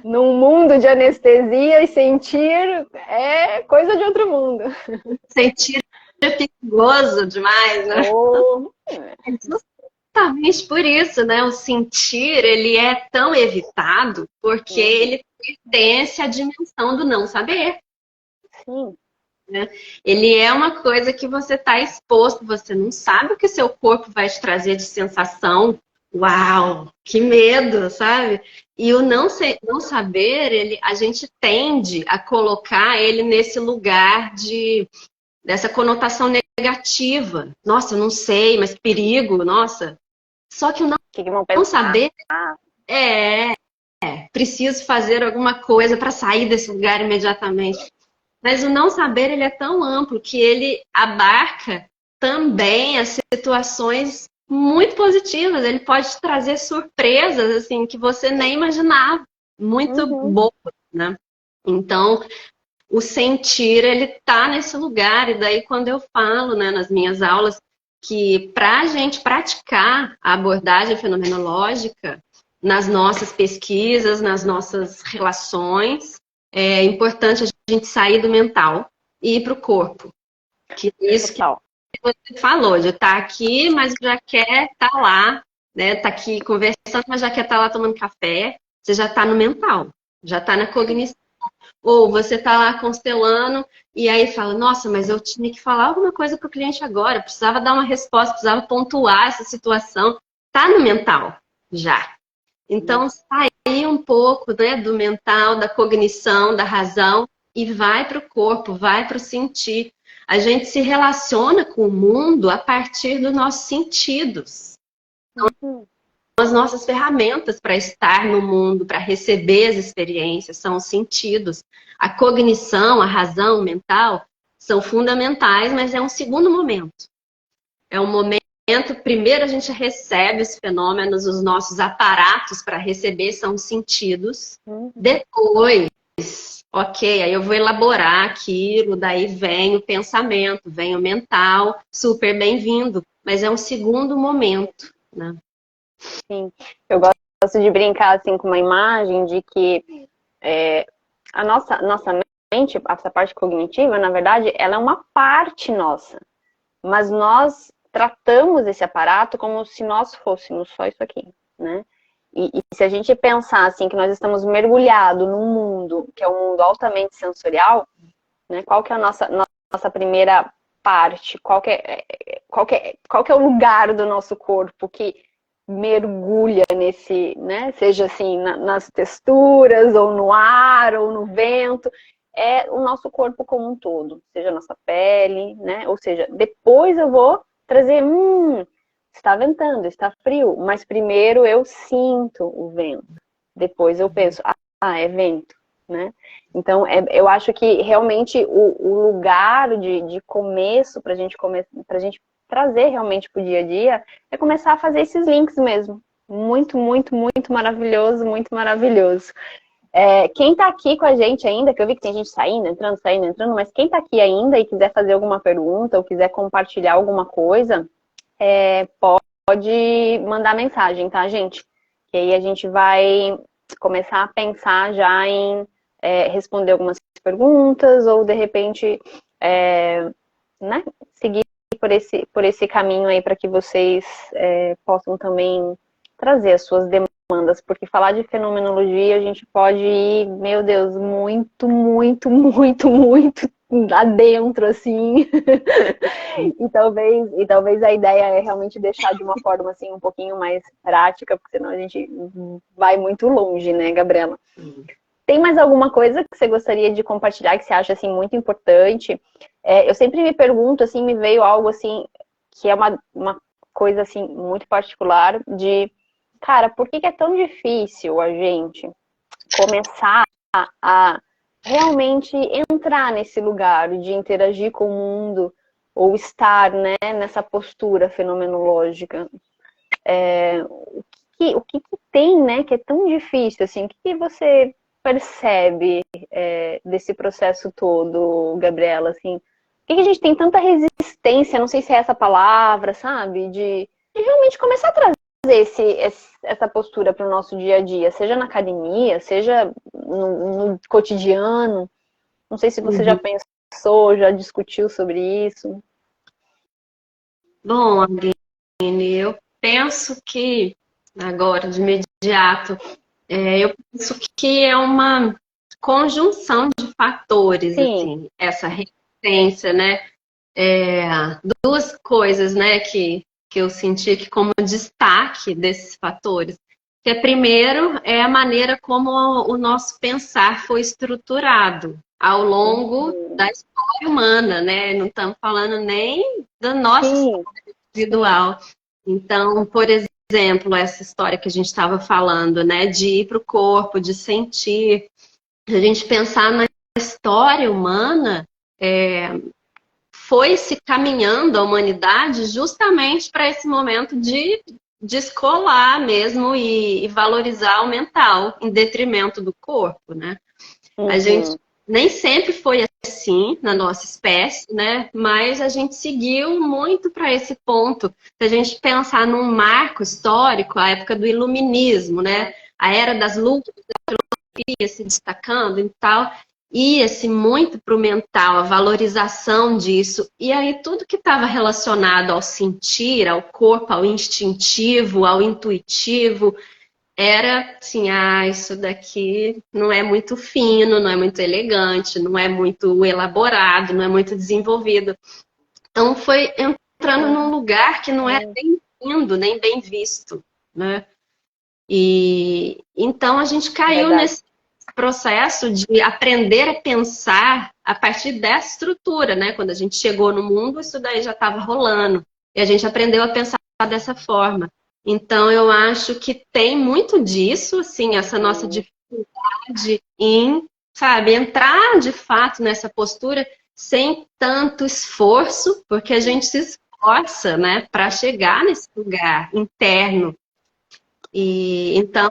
Num mundo de anestesia e sentir é coisa de outro mundo. Sentir é perigoso demais, né? Oh. justamente por isso, né? O sentir, ele é tão evitado porque ele pertence à dimensão do não saber. Sim. Né? Ele é uma coisa que você está exposto, você não sabe o que seu corpo vai te trazer de sensação. Uau, que medo, sabe? E o não saber, a gente tende a colocar ele nesse lugar dessa conotação negativa. Nossa, eu não sei, mas perigo, nossa. Só que o O que vão não pensar? saber é preciso fazer alguma coisa para sair desse lugar imediatamente. Mas o não saber, ele é tão amplo que ele abarca também as situações muito positivas. Ele pode te trazer surpresas, assim, que você nem imaginava. Muito boas, né? Então, o sentir, ele tá nesse lugar. E daí, quando eu falo, né, nas minhas aulas, que para a gente praticar a abordagem fenomenológica nas nossas pesquisas, nas nossas relações, é importante a gente sair do mental e ir para o corpo. Que é isso que você falou, de estar aqui, mas já quer estar lá, né? Tá aqui conversando, mas já quer estar lá tomando café. Você já está no mental, já está na cognição. Ou você está lá constelando e aí fala, nossa, mas eu tinha que falar alguma coisa para o cliente agora, precisava dar uma resposta, precisava pontuar essa situação. Está no mental já. Então, sair um pouco, né, do mental, da cognição, da razão e vai para o corpo, vai para o sentir. A gente se relaciona com o mundo a partir dos nossos sentidos. Então, as nossas ferramentas para estar no mundo, para receber as experiências, são os sentidos. A cognição, a razão, o mental, são fundamentais, mas é um segundo momento. É um momento, primeiro a gente recebe os fenômenos, os nossos aparatos para receber são os sentidos. Depois, ok, aí eu vou elaborar aquilo, daí vem o pensamento, vem o mental, super bem-vindo, mas é um segundo momento, né? Sim, eu gosto de brincar assim com uma imagem de que a nossa mente, essa parte cognitiva, na verdade, ela é uma parte nossa. Mas nós tratamos esse aparato como se nós fôssemos só isso aqui, né? E se a gente pensar assim que nós estamos mergulhados num mundo que é um mundo altamente sensorial, né? Qual que é a nossa primeira parte? Qual que é o lugar do nosso corpo que mergulha nesse, né? Seja assim, nas texturas, ou no ar, ou no vento, é o nosso corpo como um todo, seja a nossa pele, né? Ou seja, depois eu vou trazer, está ventando, está frio, mas primeiro eu sinto o vento, depois eu penso, é vento, né? Então, eu acho que realmente o lugar de começo para a gente trazer realmente para o dia a dia é começar a fazer esses links mesmo. Muito, muito, muito maravilhoso, muito maravilhoso. Quem está aqui com a gente ainda, que eu vi que tem gente saindo, entrando, mas quem está aqui ainda e quiser fazer alguma pergunta ou quiser compartilhar alguma coisa, pode mandar mensagem, tá, gente? Que aí a gente vai começar a pensar já em responder algumas perguntas ou, de repente, né, seguir por esse caminho aí para que vocês possam também trazer as suas demandas, porque falar de fenomenologia a gente pode ir, meu Deus, muito, muito, muito, muito adentro, assim. E talvez a ideia é realmente deixar de uma forma assim um pouquinho mais prática, porque senão a gente vai muito longe, né, Gabriela? Tem mais alguma coisa que você gostaria de compartilhar que você acha assim muito importante? Eu sempre me pergunto, assim, me veio algo assim que é uma coisa assim muito particular de, cara, por que é tão difícil a gente começar a realmente entrar nesse lugar de interagir com o mundo ou estar, né, nessa postura fenomenológica? O que tem, né, que é tão difícil, assim? O que você percebe desse processo todo, Gabriela, assim? Por que a gente tem tanta resistência, não sei se é essa palavra, sabe? De realmente começar a trazer essa postura para o nosso dia a dia, seja na academia, seja no cotidiano. Não sei se você já pensou, já discutiu sobre isso. Bom, Aline, eu penso que, agora, de imediato, eu penso que é uma conjunção de fatores, Sim, assim, essa resistência, né? É, duas coisas, né, que eu senti que como destaque desses fatores. Que primeiro é a maneira como o nosso pensar foi estruturado ao longo uhum, da história humana, né? Não estamos falando nem da nossa sim, história individual. Então, por exemplo, essa história que a gente estava falando, né, de ir para o corpo, de sentir, a gente pensar na história humana, foi se caminhando a humanidade justamente para esse momento de descolar mesmo e valorizar o mental em detrimento do corpo, né? A gente uhum, nem sempre foi assim na nossa espécie, né? Mas a gente seguiu muito para esse ponto. Se a gente pensar num marco histórico, a época do iluminismo, né? A era das luzes ia se destacando e tal, ia-se muito para o mental, a valorização disso. E aí tudo que estava relacionado ao sentir, ao corpo, ao instintivo, ao intuitivo, era assim, isso daqui não é muito fino, não é muito elegante, não é muito elaborado, não é muito desenvolvido. Então foi entrando num lugar que não era sim, bem-vindo, nem bem visto, né? E então a gente caiu verdade. nesse processo de aprender a pensar a partir dessa estrutura, né? Quando a gente chegou no mundo, isso daí já estava rolando. E a gente aprendeu a pensar dessa forma. Então eu acho que tem muito disso, assim, essa nossa Sim, dificuldade em, sabe, entrar de fato nessa postura sem tanto esforço, porque a gente se esforça, né, para chegar nesse lugar interno. E então,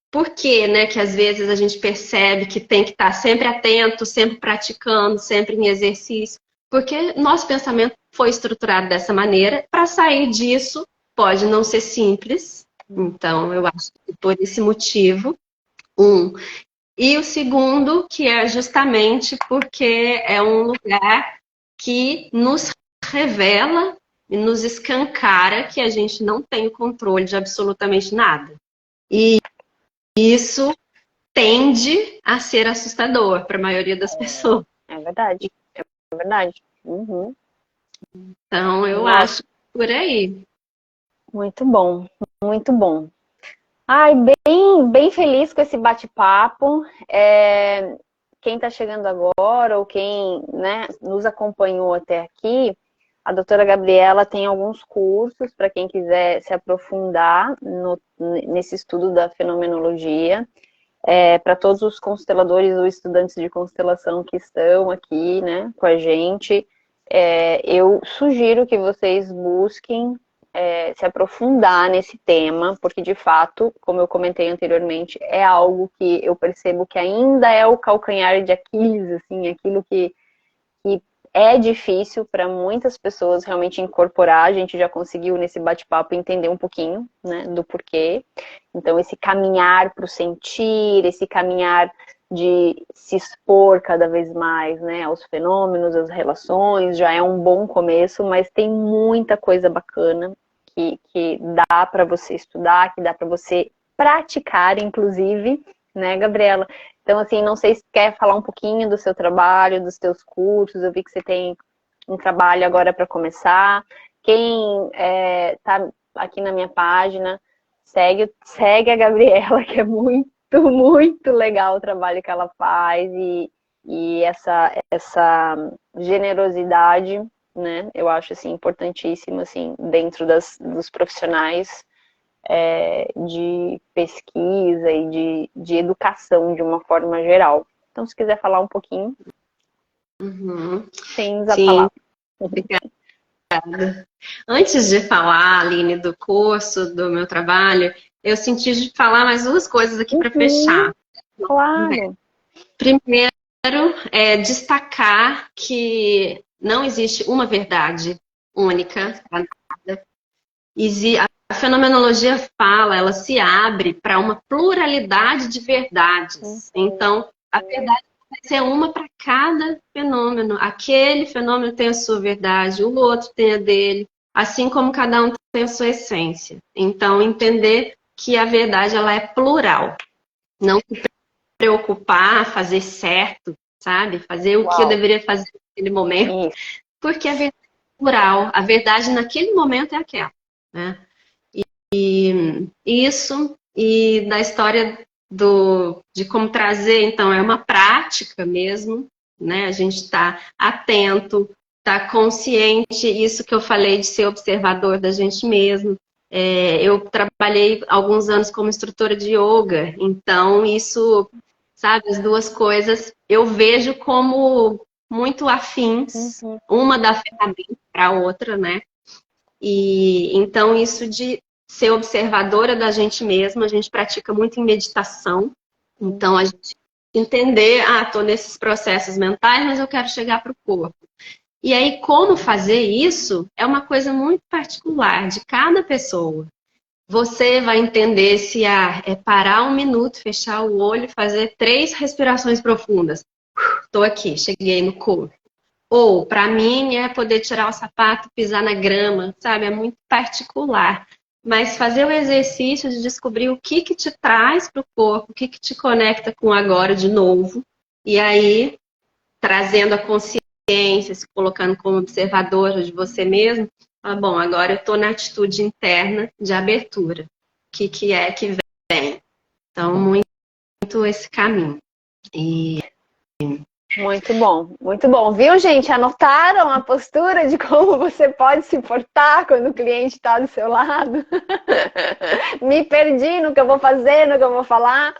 por que, né, que às vezes a gente percebe que tem que estar sempre atento, sempre praticando, sempre em exercício? Porque nosso pensamento foi estruturado dessa maneira. Para sair disso, pode não ser simples. Então, eu acho que por esse motivo, um. E o segundo, que é justamente porque é um lugar que nos revela e nos escancara que a gente não tem o controle de absolutamente nada. E isso tende a ser assustador para a maioria das pessoas. é verdade, é verdade. Uhum. Então, eu Nossa, acho por aí. muito bom, muito bom. Ai, bem, bem feliz com esse bate-papo. Quem está chegando agora ou quem, né, nos acompanhou até aqui, a doutora Gabriela tem alguns cursos para quem quiser se aprofundar nesse estudo da fenomenologia. Para todos os consteladores ou estudantes de constelação que estão aqui, né, com a gente, eu sugiro que vocês busquem se aprofundar nesse tema, porque de fato, como eu comentei anteriormente, é algo que eu percebo que ainda é o calcanhar de Aquiles, assim, aquilo que é difícil para muitas pessoas realmente incorporar. A gente já conseguiu nesse bate-papo entender um pouquinho, né, do porquê. Então, esse caminhar para o sentir, esse caminhar de se expor cada vez mais, né, aos fenômenos, às relações, já é um bom começo, mas tem muita coisa bacana que dá para você estudar, que dá para você praticar, inclusive, né, Gabriela? Então, assim, não sei se quer falar um pouquinho do seu trabalho, dos seus cursos. Eu vi que você tem um trabalho agora para começar. Quem está aqui na minha página, segue a Gabriela, que é muito, muito legal o trabalho que ela faz e essa generosidade, né? Eu acho assim importantíssimo assim dentro dos profissionais de pesquisa e de educação de uma forma geral. Então, se quiser falar um pouquinho, Uhum. tens a Sim, palavra. obrigada. Antes de falar, Aline, do curso, do meu trabalho, eu senti de falar mais duas coisas aqui para Uhum, fechar. claro. Primeiro, destacar que não existe uma verdade única. A fenomenologia fala, ela se abre para uma pluralidade de verdades. Então, a verdade vai ser uma para cada fenômeno. Aquele fenômeno tem a sua verdade, o outro tem a dele. assim como cada um tem a sua essência. Então, entender que a verdade ela é plural. Não se preocupar, fazer certo, sabe? Fazer o que eu Uau, deveria fazer naquele momento, isso. porque a verdade é plural. A verdade naquele momento é aquela, né? E isso, e da história de como trazer, então, é uma prática mesmo, né? A gente está atento, está consciente, isso que eu falei de ser observador da gente mesmo. Eu trabalhei alguns anos como instrutora de yoga, então isso, sabe, as duas coisas eu vejo como muito afins, Uhum. uma dá ferramenta para a outra, né? E então isso de ser observadora da gente mesma, a gente pratica muito em meditação. Então a gente entender, estou nesses processos mentais, mas eu quero chegar para o corpo. E aí como fazer isso é uma coisa muito particular de cada pessoa. Você vai entender se é parar um minuto, fechar o olho e fazer 3 respirações profundas. Estou aqui, cheguei no corpo. Ou, para mim, é poder tirar o sapato, pisar na grama, sabe? É muito particular. Mas fazer o exercício de descobrir o que te traz para o corpo, o que te conecta com o agora de novo. E aí, trazendo a consciência, se colocando como observadora de você mesmo. Bom, agora eu estou na atitude interna de abertura. O que é que vem? Então, muito esse caminho. E Muito bom, muito bom. Viu, gente? Anotaram a postura de como você pode se portar quando o cliente está do seu lado? Me perdi no que eu vou fazer, no que eu vou falar.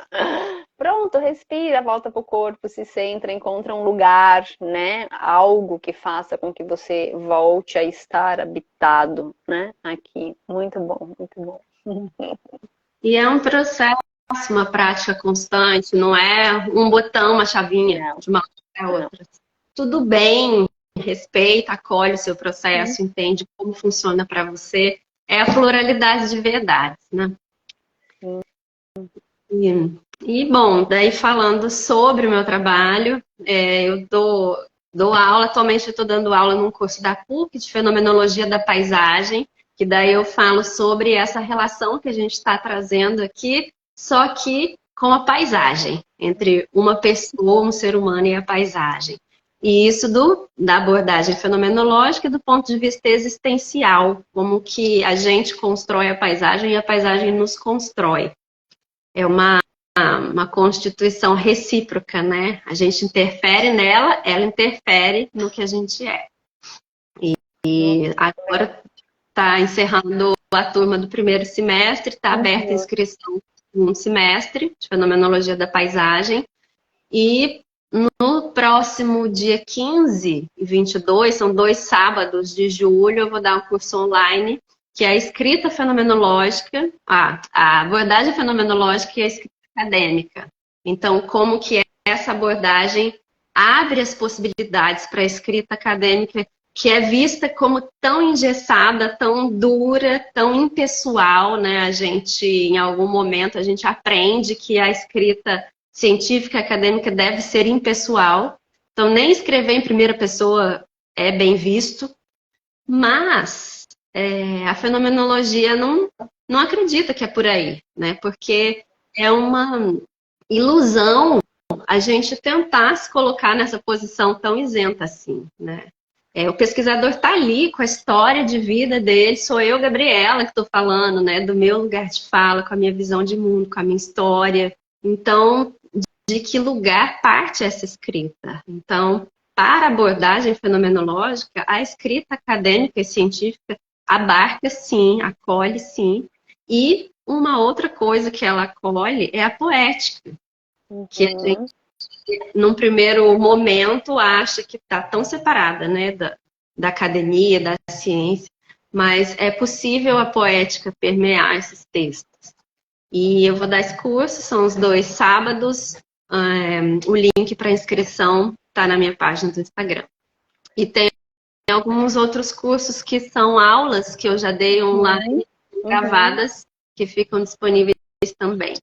Pronto, respira, volta pro corpo, se centra, encontra um lugar, né? Algo que faça com que você volte a estar habitado, né? Aqui. Muito bom, muito bom. E é um processo, uma prática constante, não é um botão, uma chavinha Não, de uma hora para não. outra. Tudo bem, respeita, acolhe o seu processo, entende como funciona para você. É a pluralidade de verdades, né? Bom, daí falando sobre o meu trabalho, eu dou aula, atualmente eu estou dando aula num curso da PUC de Fenomenologia da Paisagem, que daí eu falo sobre essa relação que a gente está trazendo aqui, só que com a paisagem, entre uma pessoa, um ser humano e a paisagem. E isso da abordagem fenomenológica e do ponto de vista existencial, como que a gente constrói a paisagem e a paisagem nos constrói. É uma constituição recíproca, né? A gente interfere nela, ela interfere no que a gente é. E agora está encerrando a turma do primeiro semestre, está aberta a inscrição no semestre de Fenomenologia da Paisagem. E no próximo dia 15 e 22, são 2 sábados de julho, eu vou dar um curso online, que é a escrita fenomenológica, a abordagem fenomenológica e a escrita acadêmica. Então, como que essa abordagem abre as possibilidades para a escrita acadêmica, que é vista como tão engessada, tão dura, tão impessoal, né? A gente, em algum momento, a gente aprende que a escrita científica acadêmica deve ser impessoal. Então, nem escrever em primeira pessoa é bem visto, mas a fenomenologia não acredita que é por aí, né? Porque é uma ilusão a gente tentar se colocar nessa posição tão isenta assim, né? O pesquisador está ali com a história de vida dele, sou eu, Gabriela, que estou falando, né? Do meu lugar de fala, com a minha visão de mundo, com a minha história. Então, de que lugar parte essa escrita? Então, para a abordagem fenomenológica, a escrita acadêmica e científica abarca sim, acolhe sim. E uma outra coisa que ela acolhe é a poética, que a gente, num primeiro momento, acha que está tão separada, né, da academia, da ciência, mas é possível a poética permear esses textos. E eu vou dar esse curso, são os 2 sábados, o link para inscrição está na minha página do Instagram. E tem alguns outros cursos que são aulas que eu já dei online, gravadas, que ficam disponíveis também.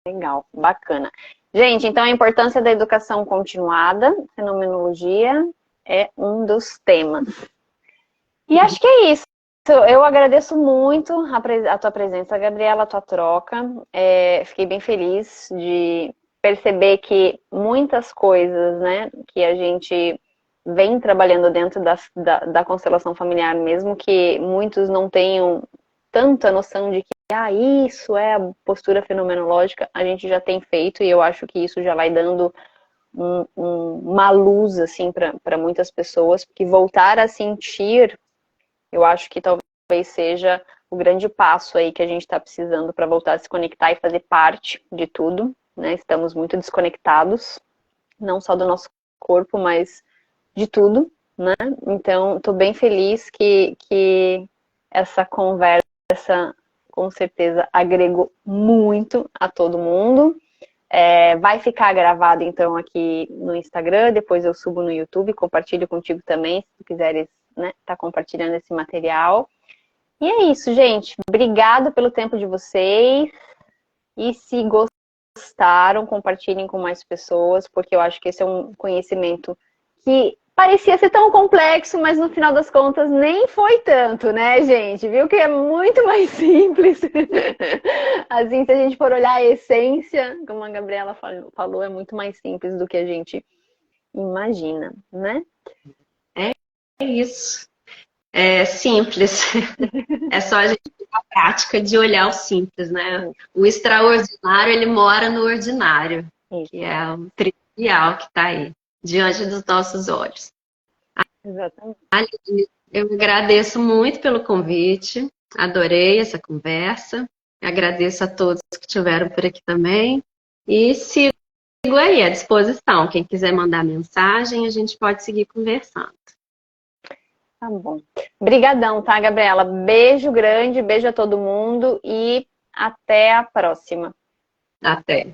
Legal, bacana. Gente, então a importância da educação continuada, fenomenologia, é um dos temas. E acho que é isso. Eu agradeço muito a tua presença, Gabriela, a tua troca. Fiquei bem feliz de perceber que muitas coisas, né, que a gente vem trabalhando dentro da constelação familiar, mesmo que muitos não tenham tanta noção de que isso é a postura fenomenológica, a gente já tem feito e eu acho que isso já vai dando uma luz assim para muitas pessoas, porque voltar a sentir, eu acho que talvez seja o grande passo aí que a gente está precisando para voltar a se conectar e fazer parte de tudo, né? Estamos muito desconectados, não só do nosso corpo, mas de tudo, né? Então, estou bem feliz que essa conversa, com certeza, agregou muito a todo mundo. Vai ficar gravado, então, aqui no Instagram, depois eu subo no YouTube, compartilho contigo também, se tu quiseres, né, tá compartilhando esse material. E é isso, gente. Obrigado pelo tempo de vocês. E se gostaram, compartilhem com mais pessoas, porque eu acho que esse é um conhecimento que parecia ser tão complexo, mas no final das contas nem foi tanto, né, gente? Viu que é muito mais simples. Assim, se a gente for olhar a essência, como a Gabriela falou, é muito mais simples do que a gente imagina, né? É isso. É simples. É só a gente ter a prática de olhar o simples, né? O extraordinário, ele mora no ordinário, que é o trivial que está aí, diante dos nossos olhos. Exatamente. Aline, eu agradeço muito pelo convite, adorei essa conversa, agradeço a todos que estiveram por aqui também, e sigo aí à disposição. Quem quiser mandar mensagem, a gente pode seguir conversando. Tá bom. Obrigadão, tá, Gabriela? Beijo grande, beijo a todo mundo e até a próxima. Até.